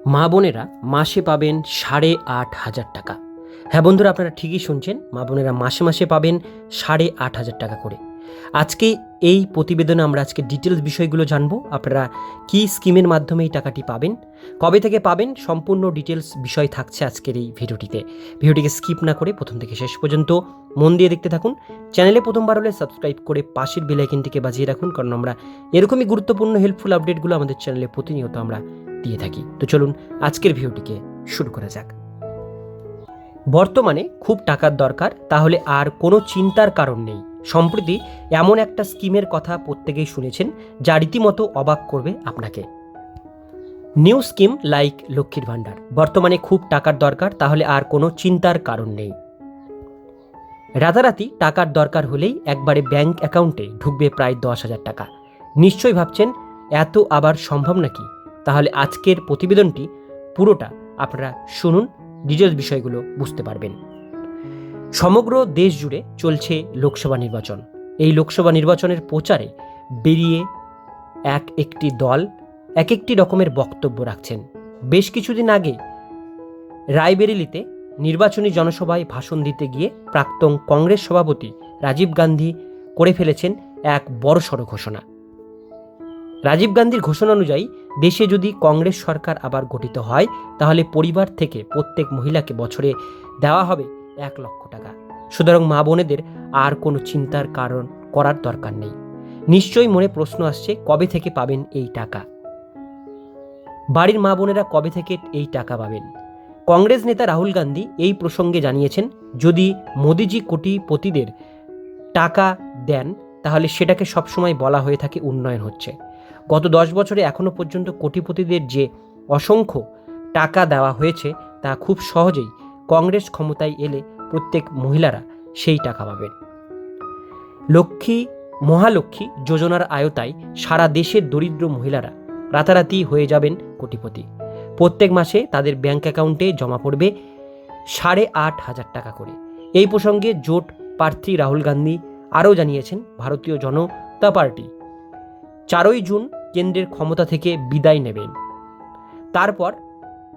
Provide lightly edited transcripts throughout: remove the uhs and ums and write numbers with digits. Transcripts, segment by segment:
মা বোনেরা মাসে পাবেন ৮,৫০০ টাকা। হ্যাঁ বন্ধুরা, আপনারা ঠিকই শুনছেন, মা বোনেরা মাসে মাসে পাবেন ৮,৫০০ টাকা করে। আজকে এই প্রতিবেদনে আমরা আজকে ডিটেলস বিষয়গুলো জানবো। আপনারা কি স্কিমের মাধ্যমে এই টাকাটি পাবেন, কবে থেকে পাবেন, সম্পূর্ণ ডিটেলস বিষয় থাকছে আজকের এই ভিডিওটিকে স্কিপ না করে প্রথম থেকে শেষ পর্যন্ত মন দিয়ে দেখতে থাকুন। চ্যানেলে প্রথমবার হলে সাবস্ক্রাইব করে পাশের বেল আইকনটিকে বাজিয়ে রাখুন, কারণ আমরা এরকমই গুরুত্বপূর্ণ হেল্পফুল আপডেটগুলো আমাদের চ্যানেলে প্রতিনিয়ত আমরা দিয়ে থাকি। তো চলুন আজকের ভিডিওটিকে শুরু করা যাক। বর্তমানে খুব টাকার দরকার, তাহলে আর কোনো চিন্তার কারণ নেই। সম্প্রতি এমন একটা স্কিমের কথা প্রত্যেকেই শুনেছেন, যা রীতিমতো অবাক করবে আপনাকে। নিউ স্কিম লাইক লক্ষ্মীর ভাণ্ডার। বর্তমানে খুব টাকার দরকার, তাহলে আর কোনো চিন্তার কারণ নেই। রাতারাতি টাকার দরকার হলেই একবারে ব্যাংক অ্যাকাউন্টে ঢুকবে প্রায় 10,000 টাকা। নিশ্চয়ই ভাবছেন এত আবার সম্ভব নাকি? তাহলে আজকের প্রতিবেদনটি পুরোটা আপনারা শুনুন, ডিটেলস বিষয়গুলো বুঝতে পারবেন। সমগ্র দেশ জুড়ে চলছে লোকসভা নির্বাচন। এই লোকসভা নির্বাচনের প্রচারে বেরিয়ে একটি দল এক একটি রকমের বক্তব্য রাখছেন। বেশ কিছুদিন আগে রায়বেরেলিতে নির্বাচনী জনসভায় ভাষণ দিতে গিয়ে প্রাক্তন কংগ্রেস সভাপতি রাজীব গান্ধী করে ফেলেছেন এক বড়সড় ঘোষণা। রাজীব গান্ধীর ঘোষণা অনুযায়ী দেশে যদি কংগ্রেস সরকার আবার গঠিত হয়, তাহলে পরিবার থেকে প্রত্যেক মহিলাকে বছরে দেওয়া হবে 1 লক্ষ টাকা। সুতরাং মা বোনেদের আর কোনো চিন্তার কারণ করার দরকার নেই। নিশ্চয়ই মনে প্রশ্ন আসছে, কবে থেকে পাবেন এই টাকা? বাড়ির মা বোনেরা কবে থেকে এই টাকা পাবেন? কংগ্রেস নেতা রাহুল গান্ধী এই প্রসঙ্গে জানিয়েছেন, যদি মোদিজি কোটিপতিদের টাকা দেন, তাহলে সেটাকে সবসময় বলা হয়ে থাকে উন্নয়ন হচ্ছে। গত 10 বছরে এখনও পর্যন্ত কোটিপতিদের যে অসংখ্য টাকা দেওয়া হয়েছে, তা খুব সহজেই কংগ্রেস ক্ষমতায় এলে প্রত্যেক মহিলারা সেই টাকা পাবেন। মহালক্ষ্মী যোজনার আওতায় সারা দেশের দরিদ্র মহিলারা রাতারাতি হয়ে যাবেন কোটিপতি। প্রত্যেক মাসে তাদের ব্যাংক অ্যাকাউন্টে জমা পড়বে 8,500 টাকা করে। এই প্রসঙ্গে জোট প্রার্থী রাহুল গান্ধী আরও জানিয়েছেন, ভারতীয় জনতা পার্টি 4 জুন কেন্দ্রের ক্ষমতা থেকে বিদায় নেবেন। তারপর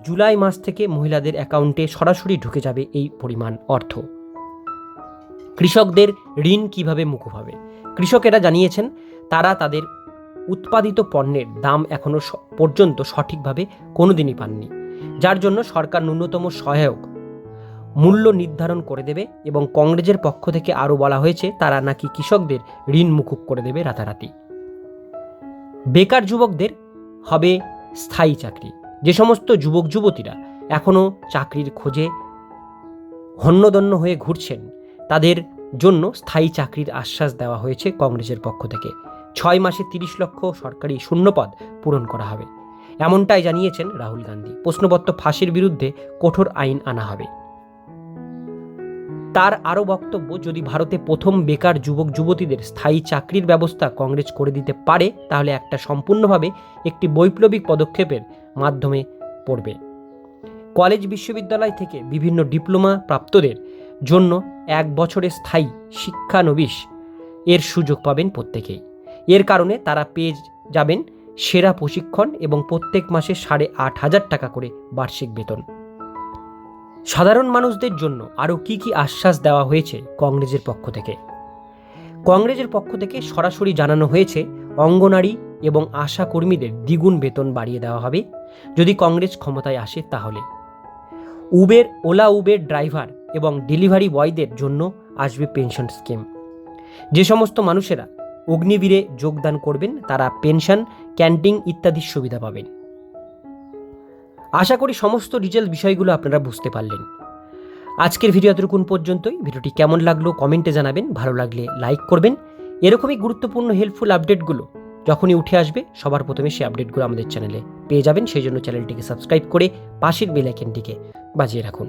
জুলাই মাস থেকে মহিলাদের অ্যাকাউন্টে সরাসরি ঢুকে যাবে এই পরিমাণ অর্থ। কৃষকদের ঋণ কিভাবে মুকুব হবে? কৃষকেরা জানিয়েছেন, তারা তাদের উৎপাদিত পণ্যের দাম এখনও পর্যন্ত সঠিকভাবে কোনোদিনই পাননি, যার জন্য সরকার ন্যূনতম সহায়ক মূল্য নির্ধারণ করে দেবে। এবং কংগ্রেসের পক্ষ থেকে আরও বলা হয়েছে, তারা নাকি কৃষকদের ঋণ মুকুব করে দেবে রাতারাতি। বেকার যুবকদের হবে স্থায়ী চাকরি। যে সমস্ত যুবক যুবতীরা এখনও চাকরির খোঁজে হন্যদন্য হয়ে ঘুরছেন, তাদের জন্য স্থায়ী চাকরির আশ্বাস দেওয়া হয়েছে কংগ্রেসের পক্ষ থেকে। 6 মাসে 30 লক্ষ সরকারি শূন্যপদ পূরণ করা হবে, এমনটাই জানিয়েছেন রাহুল গান্ধী। প্রশ্নপত্র ফাঁসির বিরুদ্ধে কঠোর আইন আনা হবে। তার আরও বক্তব্য, যদি ভারতে প্রথম বেকার যুবক যুবতীদের স্থায়ী চাকরির ব্যবস্থা কংগ্রেস করে দিতে পারে, তাহলে একটা সম্পূর্ণভাবে একটি বৈপ্লবিক পদক্ষেপের মাধ্যমে পড়বে। কলেজ বিশ্ববিদ্যালয় থেকে বিভিন্ন ডিপ্লোমা প্রাপ্তদের জন্য 1 বছরের স্থায়ী শিক্ষানবিশ এর সুযোগ পাবেন প্রত্যেকেই। এর কারণে তারা পেয়ে যাবেন সেরা প্রশিক্ষণ এবং প্রত্যেক মাসে 8,500 টাকা করে বার্ষিক বেতন। সাধারণ মানুষদের জন্য আরও কি কি আশ্বাস দেওয়া হয়েছে কংগ্রেসের পক্ষ থেকে? কংগ্রেসের পক্ষ থেকে সরাসরি জানানো হয়েছে, অঙ্গনারী এবং আশা কর্মীদের দ্বিগুণ বেতন বাড়িয়ে দেওয়া হবে যদি কংগ্রেস ক্ষমতায় আসে। তাহলে ওলা উবের ড্রাইভার এবং ডেলিভারি বয়দের জন্য আসবে পেনশন স্কিম। যে সমস্ত মানুষেরা অগ্নিবীরে যোগদান করবেন, তারা পেনশন, ক্যান্টিন ইত্যাদি সুবিধা পাবেন। আশা করি সমস্ত ডিটেল বিষয়গুলো আপনারা বুঝতে পারলেন। আজকের ভিডিও এতটুকুন পর্যন্তই। ভিডিওটি কেমন লাগলো কমেন্টে জানাবেন, ভালো লাগলে লাইক করবেন। এরকমই গুরুত্বপূর্ণ হেল্পফুল আপডেটগুলো যখনই উঠে আসবে, সবার প্রথমে সেই আপডেটগুলো আমাদের চ্যানেলে পেয়ে যাবেন। সেই জন্য চ্যানেলটিকে সাবস্ক্রাইব করে পাশের বেল আইকনটিকে বাজিয়ে রাখুন।